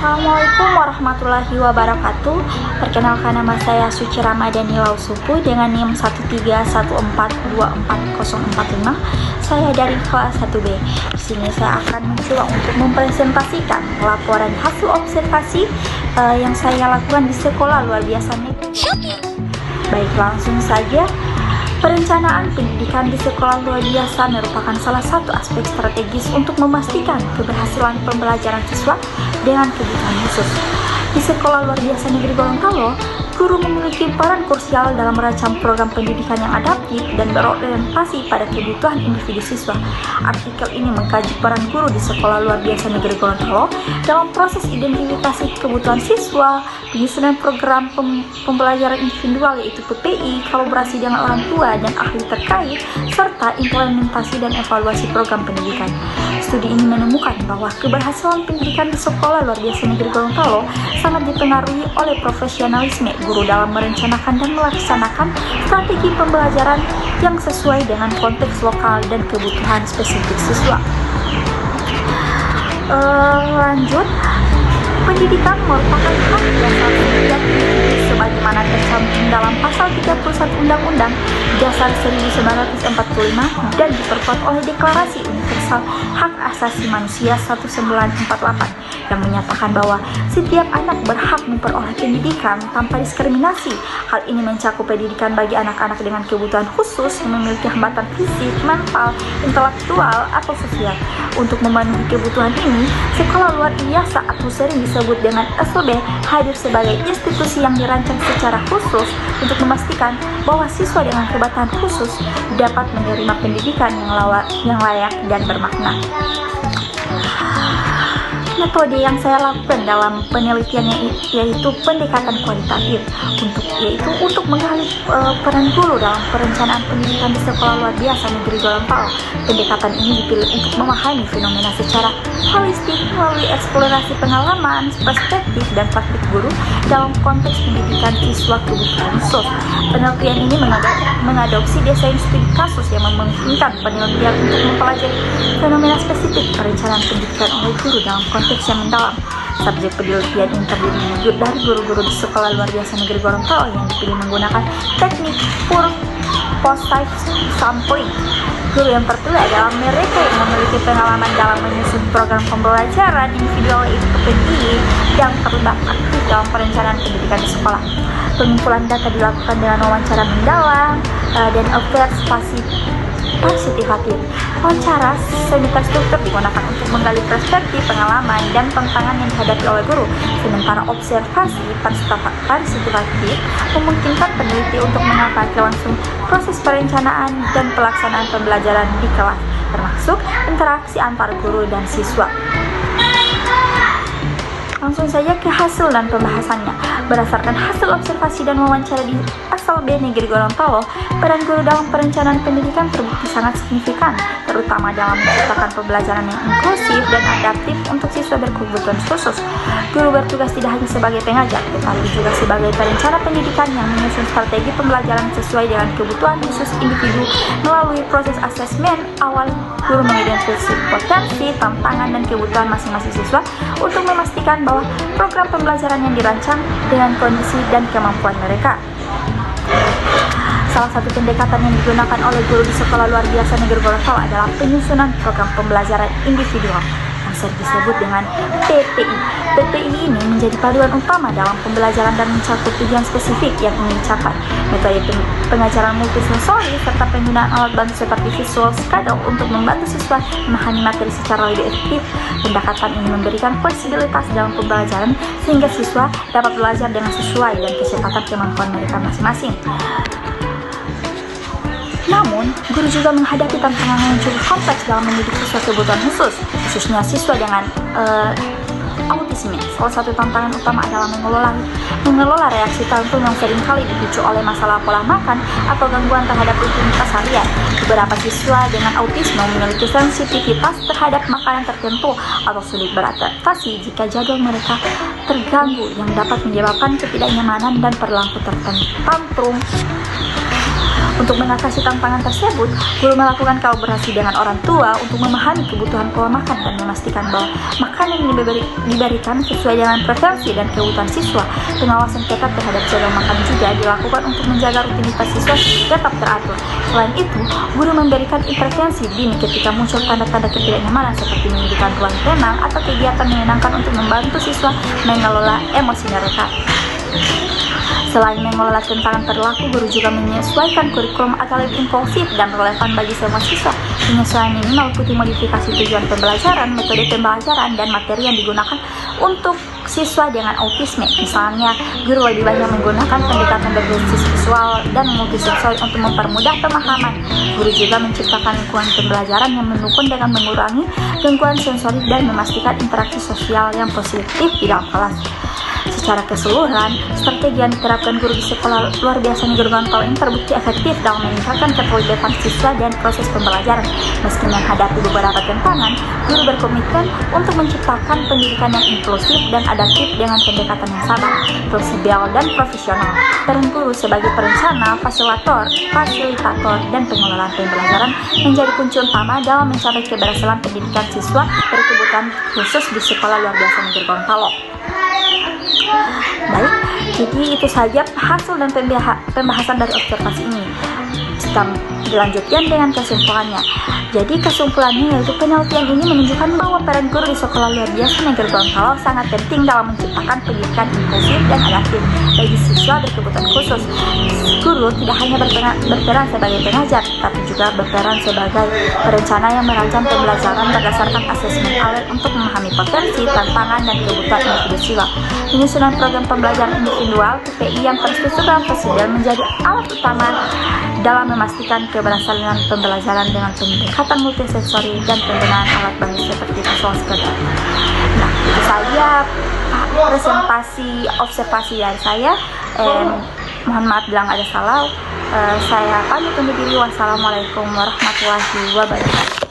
Assalamualaikum warahmatullahi wabarakatuh. Perkenalkan, nama saya Suci Ramadhani Lausupu dengan NIM 131424045. Saya dari kelas 1B. Di sini saya akan mencoba untuk mempresentasikan laporan hasil observasi yang saya lakukan di sekolah luar biasa negeri. Baik, langsung saja. Perencanaan pendidikan di sekolah luar biasa merupakan salah satu aspek strategis untuk memastikan keberhasilan pembelajaran siswa dengan kebutuhan khusus. Di sekolah luar biasa negeri Gorontalo, guru memiliki peran krusial dalam merancang program pendidikan yang adaptif dan berorientasi pada kebutuhan individu siswa. Artikel ini mengkaji peran guru di sekolah luar biasa negeri Gorontalo dalam proses identifikasi kebutuhan siswa, penyusunan program pembelajaran individual yaitu PPI, kolaborasi dengan orang tua dan ahli terkait, serta implementasi dan evaluasi program pendidikan. Studi ini menemukan bahwa keberhasilan pendidikan di sekolah luar biasa negeri Gorontalo sangat dipengaruhi oleh profesionalisme guru dalam merencanakan dan melaksanakan strategi pembelajaran yang sesuai dengan konteks lokal dan kebutuhan spesifik siswa. Lanjut, pendidikan merupakan hak dasar setiap individu sebagaimana tercantum dalam pasal 31 Undang-Undang Dasar 1945 dan diperkuat oleh Deklarasi Universal Hak Asasi Manusia 1948 yang menyatakan bahwa setiap anak berhak memperoleh pendidikan tanpa diskriminasi. Hal ini mencakup pendidikan bagi anak-anak dengan kebutuhan khusus yang memiliki hambatan fisik, mental, intelektual, atau sosial. Untuk memenuhi kebutuhan ini, sekolah luar biasa atau sering disebut dengan SLB hadir sebagai institusi yang dirancang secara khusus untuk memastikan bahwa siswa dengan kebutuhan khusus dapat menerima pendidikan yang layak dan bermakna. Metode yang saya lakukan dalam penelitiannya yaitu pendekatan kualitatif untuk menggali peran guru dalam perencanaan pendidikan di sekolah luar biasa negeri Gorontalo. Pendekatan ini dipilih untuk memahami fenomena secara holistik melalui eksplorasi pengalaman, perspektif, dan praktik guru dalam konteks pendidikan siswa kebutuhan khusus. Penelitian ini mengadopsi desain studi kasus yang memungkinkan penelitian untuk mempelajari fenomena spesifik perencanaan pendidikan oleh guru dalam konteks yang mendalam. Subjek penelitian ini terdiri dari guru-guru di sekolah luar biasa negeri Gorontalo yang dipilih menggunakan teknik purposive sampling. Guru yang terpilih adalah mereka yang memiliki pengalaman dalam menyusun program pembelajaran individual yaitu PPI yang terlibat aktif dalam perencanaan pendidikan di sekolah. Pengumpulan data dilakukan dengan wawancara mendalam dan observasi partisipatif. Wawancara semi terstruktur digunakan untuk menggali perspektif, pengalaman, dan tantangan yang dihadapi oleh guru, sementara observasi partisipatif memungkinkan peneliti untuk mengamati langsung proses perencanaan dan pelaksanaan pembelajaran di kelas, termasuk interaksi antar guru dan siswa. Langsung saja ke hasil dan pembahasannya. Berdasarkan hasil observasi dan wawancara di SLB Negeri Gorontalo, peran guru dalam perencanaan pendidikan terbukti sangat signifikan, terutama dalam menciptakan pembelajaran yang inklusif dan adaptif untuk siswa berkebutuhan khusus. Guru bertugas tidak hanya sebagai pengajar, tetapi juga sebagai perencana pendidikan yang menyusun strategi pembelajaran sesuai dengan kebutuhan khusus individu. Melalui proses asesmen awal, guru mengidentifikasi potensi, tantangan, dan kebutuhan masing-masing siswa untuk memastikan bahwa program pembelajaran yang dirancang dengan kondisi dan kemampuan mereka. Salah satu pendekatan yang digunakan oleh guru di sekolah luar biasa negeri Gorontalo adalah penyusunan program pembelajaran individual yang sering disebut dengan PPI. PPI ini menjadi paduan utama dalam pembelajaran dan mencakup tujuan spesifik yang ingin dicapai. Metode pengajaran multisensori serta penggunaan alat bantu seperti visual schedule untuk membantu siswa memahami materi secara lebih efektif. Pendekatan ini memberikan fleksibilitas dalam pembelajaran sehingga siswa dapat belajar dengan sesuai dan kecepatan kemampuan mereka masing-masing. Namun, guru juga menghadapi tantangan yang cukup kompleks dalam mendidik siswa kebutuhan khusus, khususnya siswa dengan autisme. Salah satu tantangan utama adalah mengelola reaksi tantrum yang seringkali dipicu oleh masalah pola makan atau gangguan terhadap rutinitas harian. Beberapa siswa dengan autisme memiliki sensitivitas terhadap makanan tertentu atau sulit beradaptasi jika jadwal mereka terganggu yang dapat menyebabkan ketidaknyamanan dan perilaku tantrum. Untuk mengatasi tantangan tersebut, guru melakukan kolaborasi dengan orang tua untuk memahami kebutuhan pola makan dan memastikan bahwa makanan yang diberikan sesuai dengan preferensi dan kebutuhan siswa. Pengawasan ketat terhadap jadwal makan juga dilakukan untuk menjaga rutinitas siswa tetap teratur. Selain itu, guru memberikan intervensi dini ketika muncul tanda-tanda ketidaknyamanan seperti menyediakan ruang tenang atau kegiatan menyenangkan untuk membantu siswa mengelola emosi mereka. Selain mengelola tantangan perilaku, guru juga menyesuaikan kurikulum agar lebih inklusif dan relevan bagi semua siswa. Penyesuaian ini meliputi modifikasi tujuan pembelajaran, metode pembelajaran, dan materi yang digunakan untuk siswa dengan autisme. Misalnya, guru lebih banyak menggunakan pendekatan berbasis visual dan multisensory untuk mempermudah pemahaman. Guru juga menciptakan lingkungan pembelajaran yang mendukung dengan mengurangi gangguan sensori dan memastikan interaksi sosial yang positif di dalam kelas. Secara keseluruhan, strategi yang diterapkan guru di sekolah luar biasa negeri Gorontalo ini terbukti efektif dalam meningkatkan keterlibatan siswa dan proses pembelajaran. Meski menghadapi beberapa tantangan, guru berkomitmen untuk menciptakan pendidikan yang inklusif dan adaptif dengan pendekatan yang sabar, fleksibel, dan profesional. Peran guru sebagai perencana, fasilitator, dan pengelola pembelajaran menjadi kunci utama dalam mencapai keberhasilan pendidikan siswa berkebutuhan khusus di sekolah luar biasa negeri Gorontalo. Baik, jadi itu saja hasil dan pembahasan dari observasi ini. Kita dilanjutkan dengan kesimpulannya. Jadi kesimpulannya yaitu penelitian ini menunjukkan bahwa peran guru di sekolah luar biasa negeri Gorontalo sangat penting dalam menciptakan pendidikan inklusif dan adaptif bagi siswa berkebutuhan khusus. Guru tidak hanya berperan sebagai pengajar, tapi juga berperan sebagai perencana yang merancang pembelajaran berdasarkan asesmen awal untuk memahami potensi, tantangan, dan kebutuhan individu siswa. Penyusunan program pembelajaran individual (PPI) yang terstruktur dan fleksibel menjadi alat utama dalam memastikan keberhasilan pembelajaran dengan pendekatan multisensori dan penggunaan alat bantu seperti visual study. Nah, itu saja presentasi observasi dari saya. Mohon maaf bila ada salah. Saya pamit undur diri. Wassalamualaikum warahmatullahi wabarakatuh.